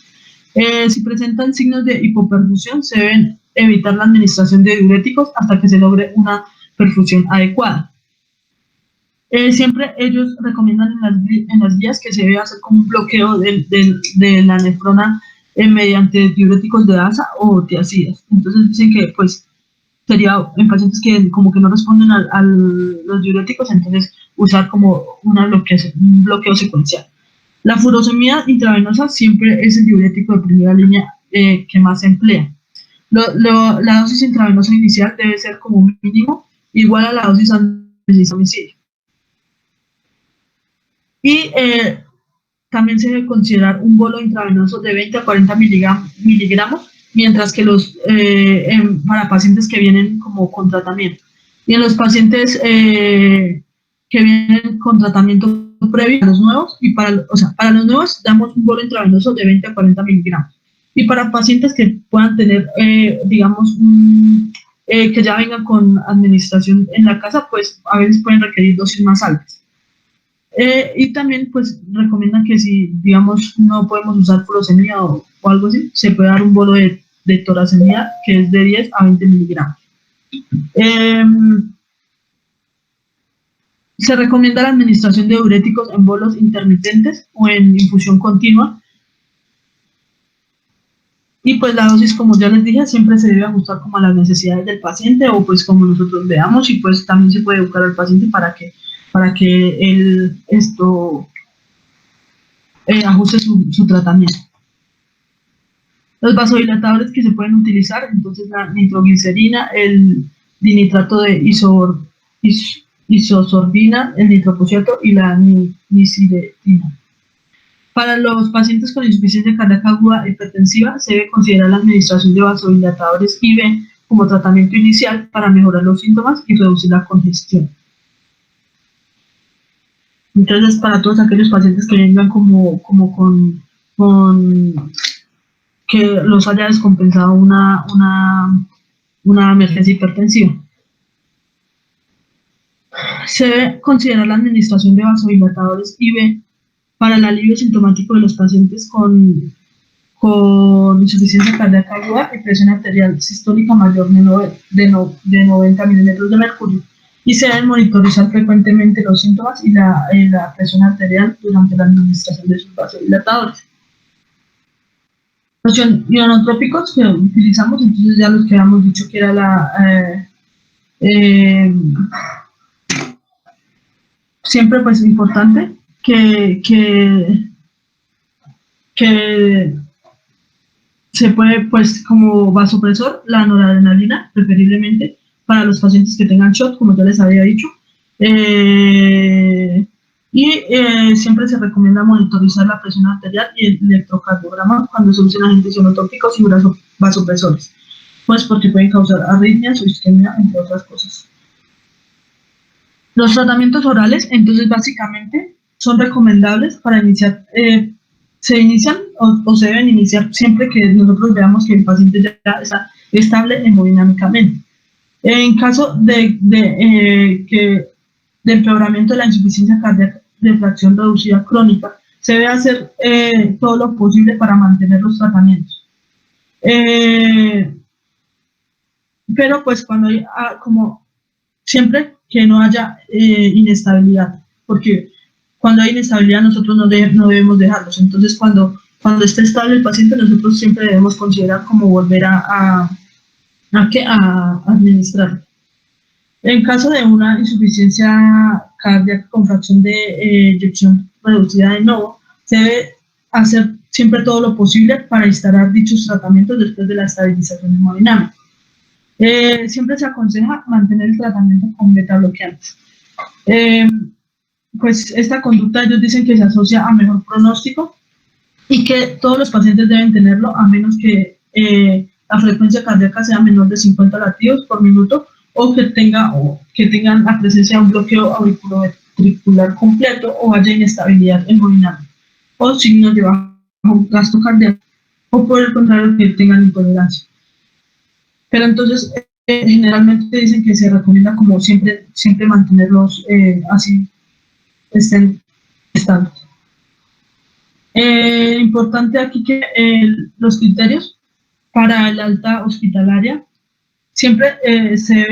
Si presentan signos de hipoperfusión, se deben evitar la administración de diuréticos hasta que se logre una perfusión adecuada. Siempre ellos recomiendan en las guías que se debe hacer como un bloqueo de la nefrona mediante diuréticos de ASA o tiazidas. Entonces dicen que pues sería en pacientes que como que no responden a los diuréticos, entonces usar como un bloqueo secuencial. La furosemida intravenosa siempre es el diurético de primera línea que más se emplea. La dosis intravenosa inicial debe ser como mínimo igual a la dosis antes domicilio. Y también se debe considerar un bolo intravenoso de 20 a 40 miligramos, mientras que para pacientes que vienen como con tratamiento. Y en los pacientes que vienen con tratamiento previo, a los nuevos, y para los nuevos damos un bolo intravenoso de 20 a 40 miligramos. Y para pacientes que puedan tener, digamos, que ya vengan con administración en la casa, pues a veces pueden requerir dosis más altas. Y también pues recomiendan que si digamos no podemos usar furosemida o algo así, se puede dar un bolo de torasemida que es de 10 a 20 miligramos. Se recomienda la administración de diuréticos en bolos intermitentes o en infusión continua. Y pues la dosis, como ya les dije, siempre se debe ajustar como a las necesidades del paciente o pues como nosotros veamos, y pues también se puede educar al paciente para que él ajuste su tratamiento. Los vasodilatadores que se pueden utilizar, entonces la nitroglicerina, el dinitrato de isosorbina, el nitropociato y la niciletina. Para los pacientes con insuficiencia cardíaca aguda hipertensiva, se debe considerar la administración de vasodilatadores IV como tratamiento inicial para mejorar los síntomas y reducir la congestión. Entonces, para todos aquellos pacientes que vengan como con que los haya descompensado una emergencia hipertensiva. Se debe considerar la administración de vasodilatadores IV para el alivio sintomático de los pacientes con insuficiencia cardíaca aguda y presión arterial sistólica mayor de 90 milímetros de mercurio, y se deben monitorizar frecuentemente los síntomas y la presión arterial durante la administración de sus vasodilatadores. Los ionotrópicos que utilizamos, entonces ya los que habíamos dicho que era siempre pues importante que se puede, pues, como vasopresor, la noradrenalina, preferiblemente para los pacientes que tengan SHOT, como ya les había dicho. Siempre se recomienda monitorizar la presión arterial y el electrocardiograma cuando se usen agentes ionotrópicos y vasopresores, pues porque pueden causar arritmias o isquemia, entre otras cosas. Los tratamientos orales, entonces, básicamente, son recomendables para iniciar, se inician o se deben iniciar siempre que nosotros veamos que el paciente ya está estable hemodinámicamente. En caso de empeoramiento de la insuficiencia cardíaca de fracción reducida crónica, se debe hacer todo lo posible para mantener los tratamientos. Pero pues cuando hay, como siempre que no haya inestabilidad, porque cuando hay inestabilidad nosotros no debemos dejarlos. Entonces cuando esté estable el paciente, nosotros siempre debemos considerar como volver a administrarlo. En caso de una insuficiencia cardíaca con fracción de eyección reducida de nuevo, se debe hacer siempre todo lo posible para instalar dichos tratamientos después de la estabilización hemodinámica. Siempre se aconseja mantener el tratamiento con beta bloqueantes. Pues esta conducta ellos dicen que se asocia a mejor pronóstico y que todos los pacientes deben tenerlo a menos que la frecuencia cardíaca sea menor de 50 latidos por minuto o que tengan la presencia de un bloqueo auriculoventricular completo o haya inestabilidad hemodinámica o signos de bajo gasto cardíaco, o por el contrario que tengan intolerancia. Pero entonces generalmente dicen que se recomienda como siempre mantenerlos así estén estables. Importante aquí que los criterios para el alta hospitalaria siempre se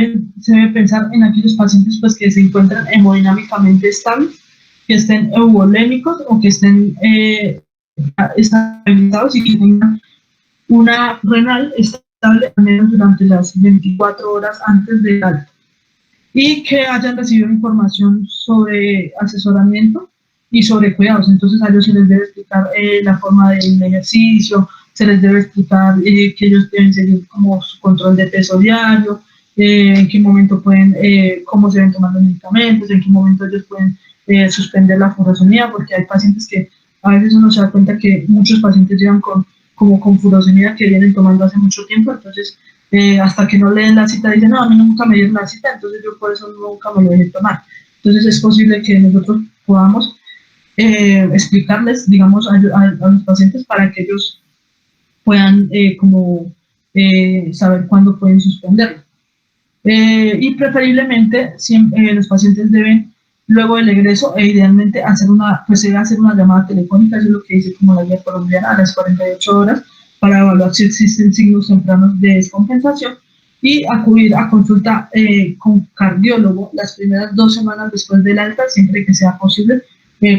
debe pensar en aquellos pacientes pues, que se encuentran hemodinámicamente estables, que estén euvolémicos o que estén estabilizados y que tengan una renal estable al menos durante las 24 horas antes del alta, y que hayan recibido información sobre asesoramiento y sobre cuidados. Entonces a ellos se les debe explicar la forma del ejercicio, se les debe explicar que ellos deben seguir como su control de peso diario, en qué momento pueden, cómo se deben tomar los medicamentos, en qué momento ellos pueden suspender la furosemida, porque hay pacientes que a veces uno se da cuenta que muchos pacientes llegan con furosemida que vienen tomando hace mucho tiempo, entonces hasta que no le den la cita dicen, no, a mí nunca me dieron la cita, entonces yo por eso nunca me lo dejé tomar. Entonces es posible que nosotros podamos explicarles, digamos, a los pacientes para que ellos puedan saber cuándo pueden suspenderlo. Y preferiblemente siempre, los pacientes deben, luego del egreso, idealmente se debe hacer una llamada telefónica, eso es lo que dice como la guía colombiana, a las 48 horas, para evaluar si existen signos tempranos de descompensación y acudir a consulta con cardiólogo las primeras 2 semanas después del alta, siempre que sea posible,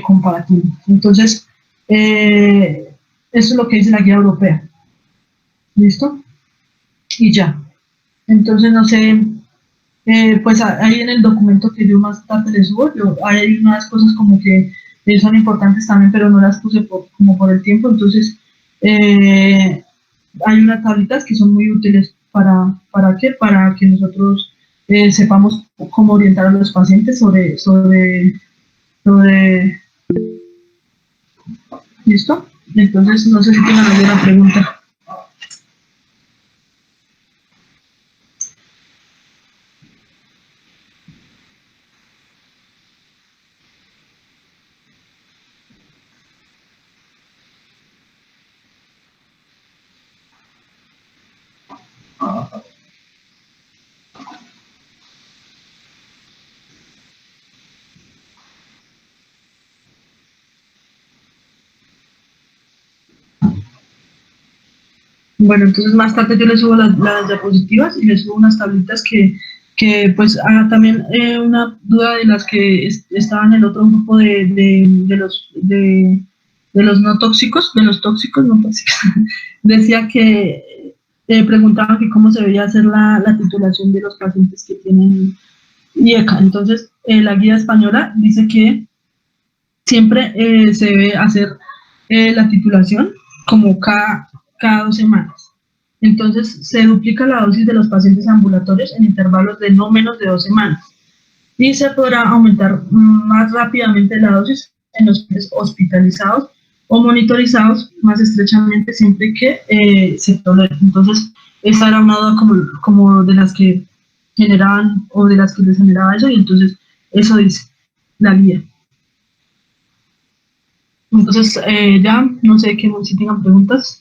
comparativo. Entonces, eso es lo que dice la guía europea. ¿Listo? Y ya. Entonces, no sé, pues ahí en el documento que yo más tarde les subo, hay unas cosas como que son importantes también, pero no las puse como por el tiempo. Entonces, eh, hay unas tablitas que son muy útiles ¿para qué? Para que nosotros sepamos cómo orientar a los pacientes sobre, ¿listo? Entonces, no sé si tienen alguna pregunta. Bueno, entonces más tarde yo les subo las diapositivas y les subo unas tablitas que pues también una duda de las que estaban en el otro grupo de los no tóxicos, de los tóxicos no tóxicos, decía que preguntaban que cómo se veía hacer la titulación de los pacientes que tienen IECA. Entonces, la guía española dice que siempre se debe hacer la titulación como cada 2 semanas. Entonces, se duplica la dosis de los pacientes ambulatorios en intervalos de no menos de 2 semanas y se podrá aumentar más rápidamente la dosis en los pacientes hospitalizados o monitorizados más estrechamente siempre que se tolere. Entonces, esa era una duda como de las que generaban o de las que les generaba eso, y entonces eso dice la guía. Entonces, ya, no sé si tengan preguntas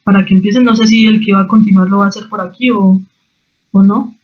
para que empiecen. No sé si el que va a continuar lo va a hacer por aquí o no.